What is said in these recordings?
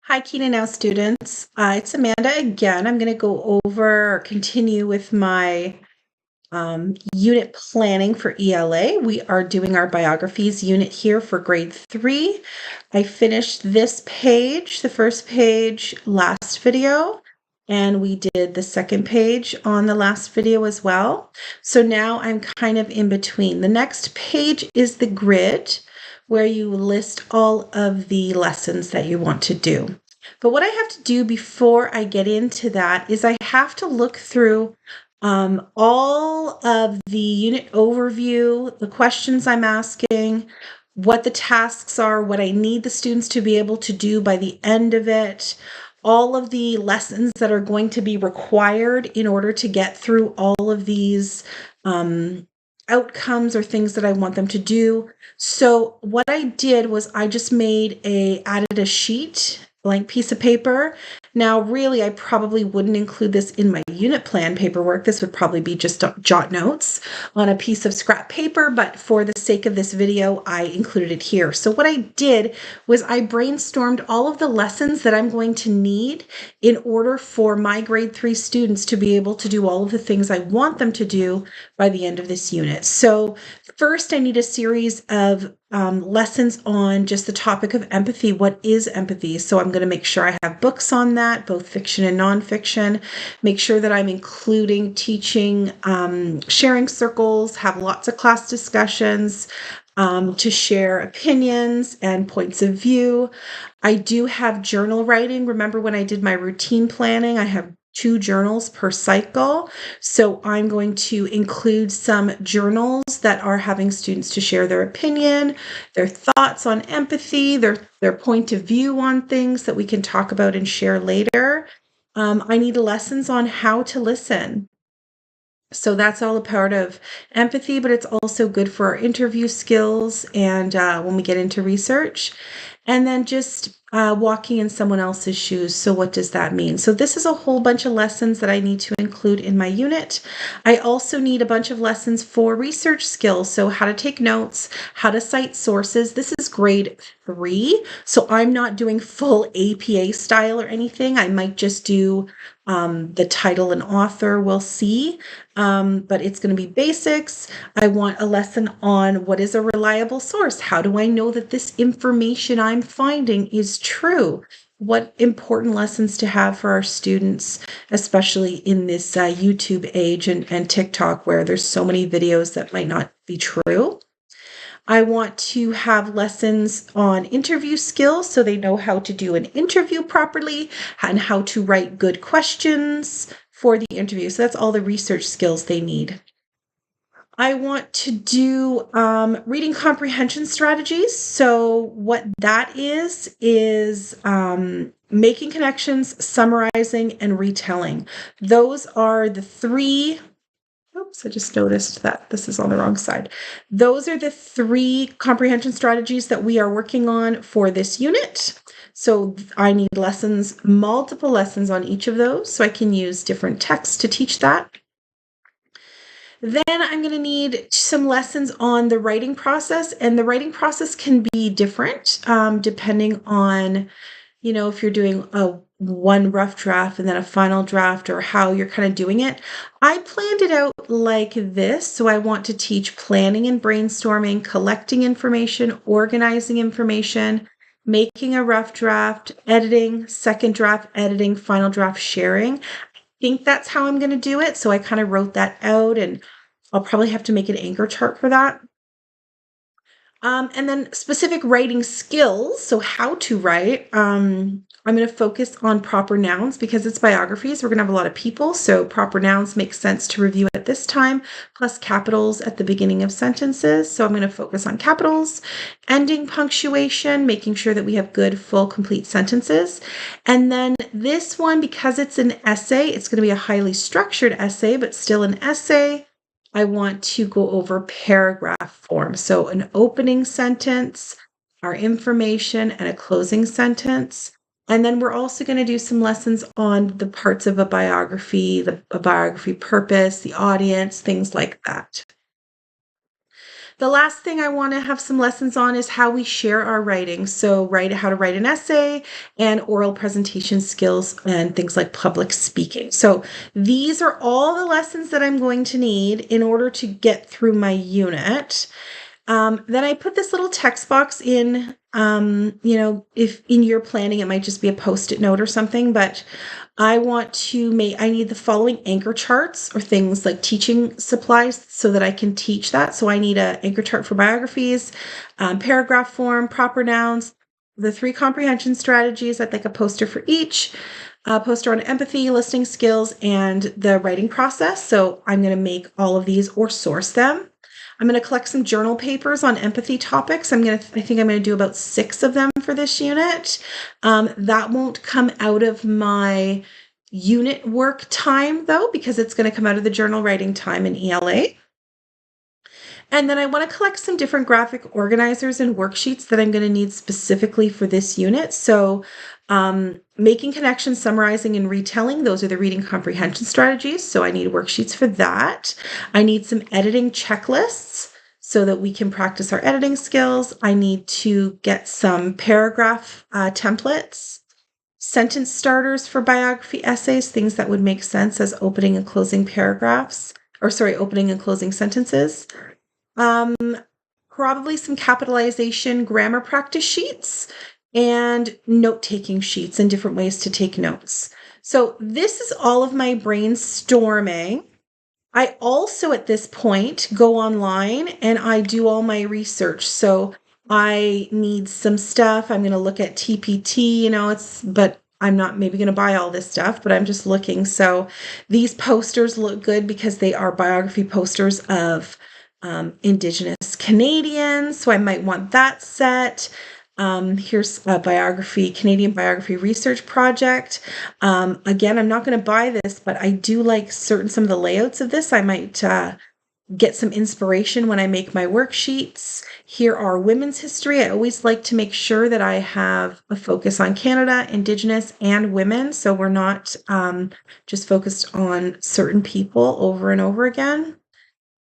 Hi, Keenan Now students. It's Amanda again. I'm going to go over or continue with my unit planning for ELA. We are doing our biographies unit here for grade 3. I finished this page, the first page, last video, and we did the second page on the last video as well. So now I'm kind of in between. The next page is the grid where you list all of the lessons that you want to do. But what I have to do before I get into that is I have to look through all of the unit overview, the questions I'm asking, what the tasks are, what I need the students to be able to do by the end of it, all of the lessons that are going to be required in order to get through all of these outcomes or things that I want them to do. So what I did was I just added a sheet, blank piece of paper. Now, really, I probably wouldn't include this in my unit plan paperwork. This would probably be just jot notes on a piece of scrap paper, but for the sake of this video, I included it here. So what I did was I brainstormed all of the lessons that I'm going to need in order for my grade 3 students to be able to do all of the things I want them to do by the end of this unit. So first, I need a series of lessons on just the topic of empathy. What is empathy? So I'm going to make sure I have books on that, both fiction and nonfiction. Make sure that I'm including teaching, sharing circles, have lots of class discussions to share opinions and points of view. I do have journal writing. Remember when I did my routine planning, I have 2 journals per cycle. So I'm going to include some journals that are having students to share their opinion, their thoughts on empathy, their point of view on things that we can talk about and share later. I need lessons on how to listen. So that's all a part of empathy, but it's also good for our interview skills and when we get into research. And then just walking in someone else's shoes. So what does that mean? So this is a whole bunch of lessons that I need to include in my unit. I also need a bunch of lessons for research skills. So how to take notes, how to cite sources. This is grade 3. So I'm not doing full APA style or anything. I might just do the title and author, we'll see, but it's going to be basics. I want a lesson on what is a reliable source. How do I know that this information I'm finding is true? What important lessons to have for our students, especially in this YouTube age and TikTok where there's so many videos that might not be true. I want to have lessons on interview skills so they know how to do an interview properly and how to write good questions for the interview. So that's all the research skills they need. I want to do reading comprehension strategies. So what that is making connections, summarizing, and retelling. Those are the 3. Oops, I just noticed that this is on the wrong side. Those are the 3 comprehension strategies that we are working on for this unit. So I need lessons, multiple lessons on each of those, so I can use different texts to teach that. Then I'm going to need some lessons on the writing process, and the writing process can be different depending on, if you're doing one rough draft and then a final draft or how you're kind of doing it. I planned it out like this. So I want to teach planning and brainstorming, collecting information, organizing information, making a rough draft, editing, second draft, editing, final draft, sharing. I think that's how I'm going to do it. So I kind of wrote that out, and I'll probably have to make an anchor chart for that. And then specific writing skills, so how to write. I'm going to focus on proper nouns because it's biographies. We're going to have a lot of people, so proper nouns make sense to review at this time, plus capitals at the beginning of sentences. So I'm going to focus on capitals, ending punctuation, making sure that we have good, full, complete sentences. And then this one, because it's an essay, it's going to be a highly structured essay, but still an essay. I want to go over paragraph form. So an opening sentence, our information, and a closing sentence. And then we're also going to do some lessons on the parts of a biography, a biography purpose, the audience, things like that. The last thing I want to have some lessons on is how we share our writing. So how to write an essay and oral presentation skills and things like public speaking. So these are all the lessons that I'm going to need in order to get through my unit. Then I put this little text box in, if in your planning, it might just be a Post-it note or something, but I need the following anchor charts or things like teaching supplies so that I can teach that. So I need an anchor chart for biographies, paragraph form, proper nouns, the 3 comprehension strategies. I'd like a poster for each, a poster on empathy, listening skills, and the writing process. So I'm going to make all of these or source them. I'm going to collect some journal papers on empathy topics. I think I'm going to do about 6 of them for this unit. That won't come out of my unit work time though, because it's going to come out of the journal writing time in ELA. And then I want to collect some different graphic organizers and worksheets that I'm going to need specifically for this unit. So making connections, summarizing, and retelling, those are the reading comprehension strategies. So I need worksheets for that. I need some editing checklists so that we can practice our editing skills. I need to get some paragraph templates, sentence starters for biography essays, things that would make sense as opening and closing opening and closing sentences. Probably some capitalization grammar practice sheets and note-taking sheets and different ways to take notes. So this is all of my brainstorming. I also, at this point, go online and I do all my research. So I need some stuff. I'm going to look at TPT, but I'm not maybe going to buy all this stuff, but I'm just looking. So these posters look good because they are biography posters of Indigenous Canadians. So I might want that set. Here's a Canadian biography research project. Again, I'm not going to buy this, but I do like some of the layouts of this. I might get some inspiration when I make my worksheets. Here are women's history. I always like to make sure that I have a focus on Canada, Indigenous, and women. So we're not just focused on certain people over and over again.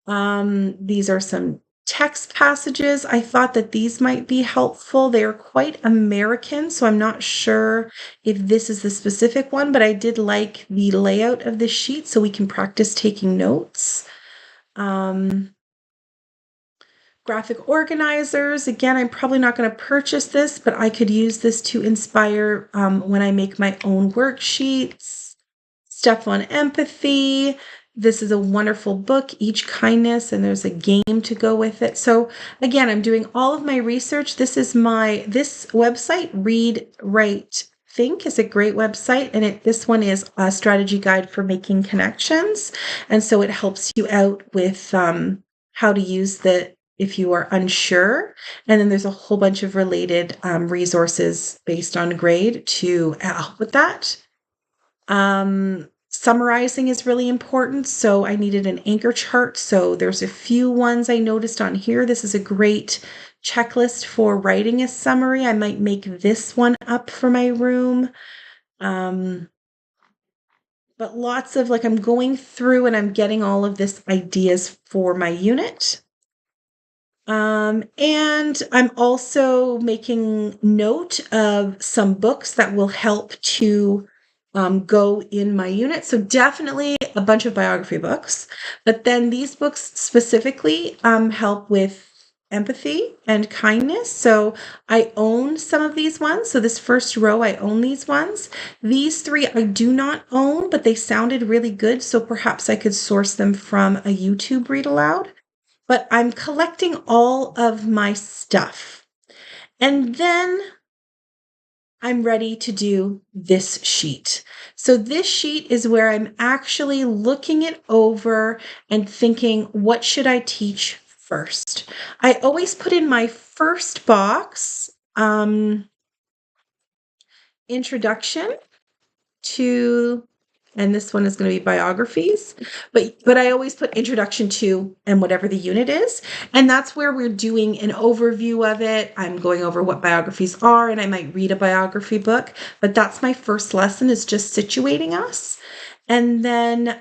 These are some text passages. I thought that these might be helpful. They are quite American, so I'm not sure if this is the specific one, but I did like the layout of the sheet so we can practice taking notes. Graphic organizers. Again, I'm probably not going to purchase this, but I could use this to inspire when I make my own worksheets. Stuff on empathy. This is a wonderful book, Each Kindness, and there's a game to go with it. So again, I'm doing all of my research. This website, Read, Write, Think, is a great website, and this one is a strategy guide for making connections, and so it helps you out with how to use if you are unsure. And then there's a whole bunch of related resources based on grade to help with that. Summarizing is really important. So I needed an anchor chart. So there's a few ones I noticed on here. This is a great checklist for writing a summary. I might make this one up for my room. But lots of I'm going through and I'm getting all of this ideas for my unit. And I'm also making note of some books that will help to go in my unit. So definitely a bunch of biography books, but then these books specifically help with empathy and kindness. So I own some of these ones. So this first row, I own these ones. These 3 I do not own, but they sounded really good. So perhaps I could source them from a YouTube read aloud. But I'm collecting all of my stuff. And then I'm ready to do this sheet. So this sheet is where I'm actually looking it over and thinking, what should I teach first? I always put in my first box, introduction to, and this one is going to be biographies, but I always put introduction to and whatever the unit is. And that's where we're doing an overview of it. I'm going over what biographies are, and I might read a biography book, but that's my first lesson, is just situating us. And then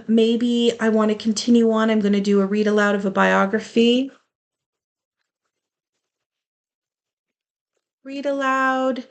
maybe I want to continue on. I'm going to do a read aloud of a biography. read aloud,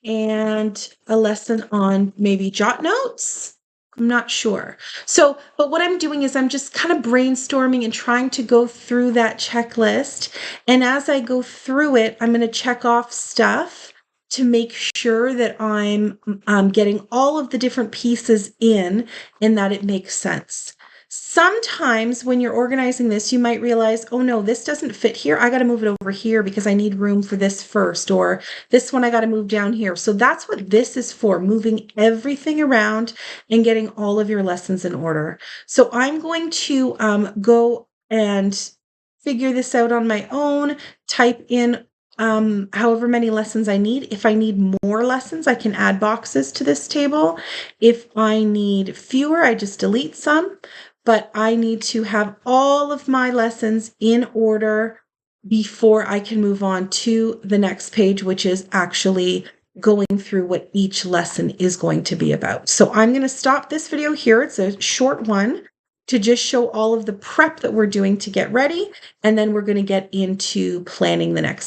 and a lesson on maybe jot notes. I'm not sure. So, but what I'm doing is I'm just kind of brainstorming and trying to go through that checklist. And as I go through it, I'm going to check off stuff to make sure that I'm getting all of the different pieces in and that it makes sense. Sometimes when you're organizing this, you might realize, oh no, this doesn't fit here. I got to move it over here because I need room for this first, or this one I got to move down here. So that's what this is for, moving everything around and getting all of your lessons in order. So I'm going to go and figure this out on my own, type in however many lessons I need. If I need more lessons, I can add boxes to this table. If I need fewer, I just delete some. But I need to have all of my lessons in order before I can move on to the next page, which is actually going through what each lesson is going to be about. So I'm going to stop this video here. It's a short one to just show all of the prep that we're doing to get ready. And then we're going to get into planning the next